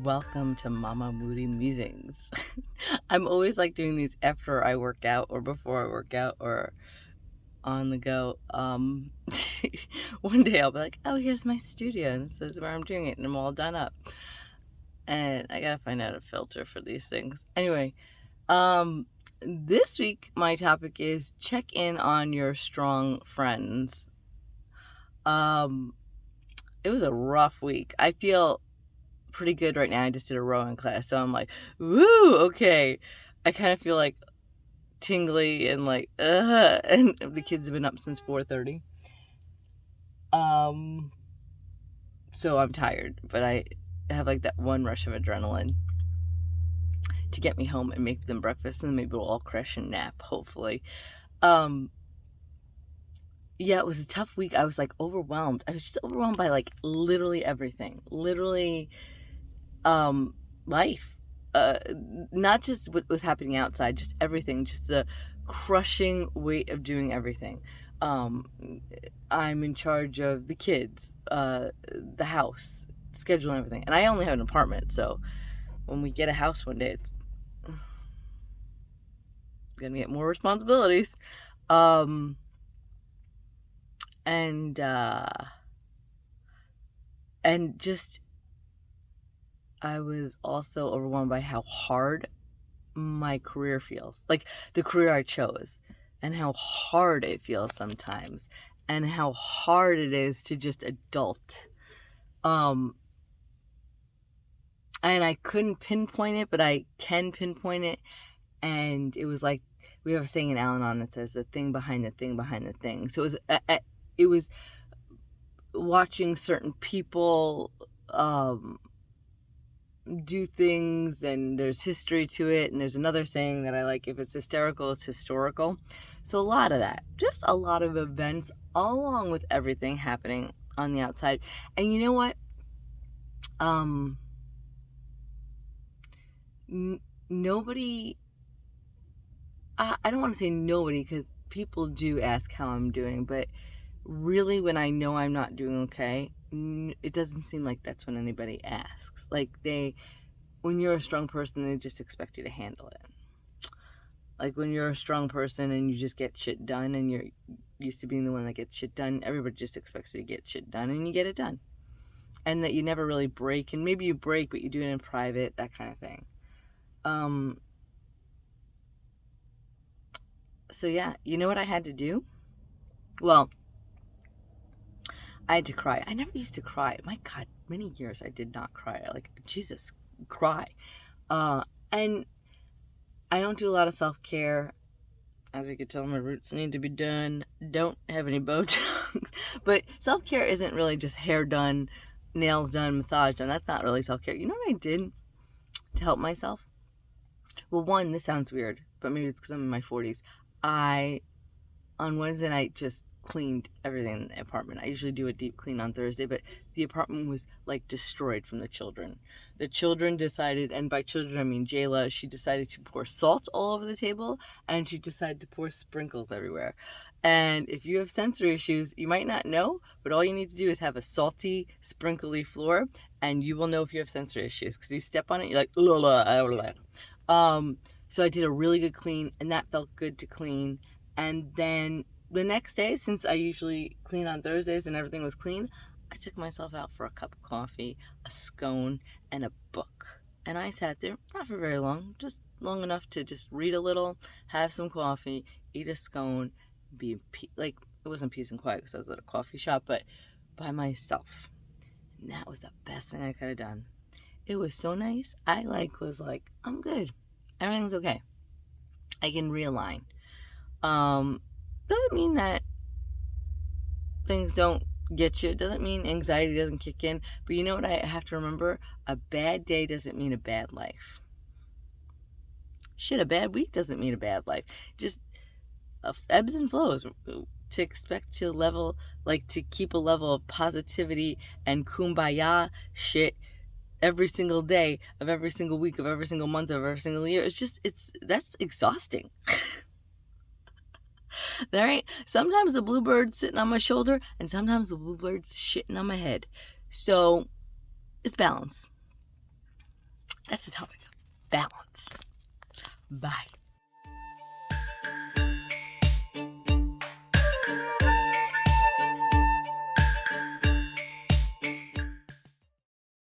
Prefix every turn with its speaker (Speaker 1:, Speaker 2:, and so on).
Speaker 1: Welcome to Mama Moody Musings. I'm always like doing these after I work out or before I work out or on the go. One day I'll be like, oh, here's my studio, and this is where I'm doing it, and I'm all done up. And I gotta find out a filter for these things. Anyway, this week my topic is check in on your strong friends. It was a rough week. I feel pretty good right now. I just did a rowing class, so I'm like, woo, okay. I kind of feel like tingly and like, and the kids have been up since 4:30. So I'm tired, but I have like that one rush of adrenaline to get me home and make them breakfast, and then maybe we'll all crash and nap, hopefully. Yeah, it was a tough week. I was like overwhelmed. I was just overwhelmed by like literally everything. Literally, life. Not just what was happening outside, just everything. Just the crushing weight of doing everything. I'm in charge of the kids, the house, scheduling everything. And I only have an apartment, so when we get a house one day, it's gonna get more responsibilities. And just I was also overwhelmed by how hard my career feels, like the career I chose, and how hard it feels sometimes, and how hard it is to just adult. And I couldn't pinpoint it, but I can pinpoint it. And it was like, we have a saying in Al-Anon that says the thing behind the thing behind the thing. So it was watching certain people do things, and there's history to it, and there's another saying that I like, if it's hysterical, it's historical. So a lot of that, just a lot of events along with everything happening on the outside. And you know what? Nobody, I don't want to say nobody, because people do ask how I'm doing, but really when I know I'm not doing okay, it doesn't seem like that's when anybody asks. Like when you're a strong person, they just expect you to handle it. Like when you're a strong person and you just get shit done, and you're used to being the one that gets shit done, everybody just expects you to get shit done, and you get it done. And that you never really break, and maybe you break, but you do it in private, that kind of thing. So yeah, you know what I had to do? Well, I had to cry. I never used to cry. My God, many years I did not cry. Like, Jesus, cry. And I don't do a lot of self-care. As you can tell, my roots need to be done. Don't have any Botox. But self-care isn't really just hair done, nails done, massage done. That's not really self-care. You know what I did to help myself? Well, one, this sounds weird, but maybe it's because I'm in my 40s. On Wednesday night, just cleaned everything in the apartment. I usually do a deep clean on Thursday, but the apartment was like destroyed from the children. The children decided, and by children I mean Jayla, she decided to pour salt all over the table, and she decided to pour sprinkles everywhere. And if you have sensory issues, you might not know, but all you need to do is have a salty, sprinkly floor, and you will know if you have sensory issues, because you step on it, you're like, so I did a really good clean, and that felt good to clean. And then the next day, since I usually clean on Thursdays and everything was clean, I took myself out for a cup of coffee, a scone, and a book. And I sat there, not for very long, just long enough to just read a little, have some coffee, eat a scone, be like, it wasn't peace and quiet because I was at a coffee shop, but by myself. And that was the best thing I could have done. It was so nice. I was like, I'm good. Everything's okay. I can realign. Doesn't mean that things don't get you. It doesn't mean anxiety doesn't kick in. But you know what I have to remember? A bad day doesn't mean a bad life. Shit, a bad week doesn't mean a bad life. Just ebbs and flows. To expect to keep a level of positivity and kumbaya shit every single day of every single week of every single month of every single year. That's exhausting. All right. Sometimes the bluebird's sitting on my shoulder, and sometimes the bluebird's shitting on my head. So it's balance. That's the topic. Balance. Bye.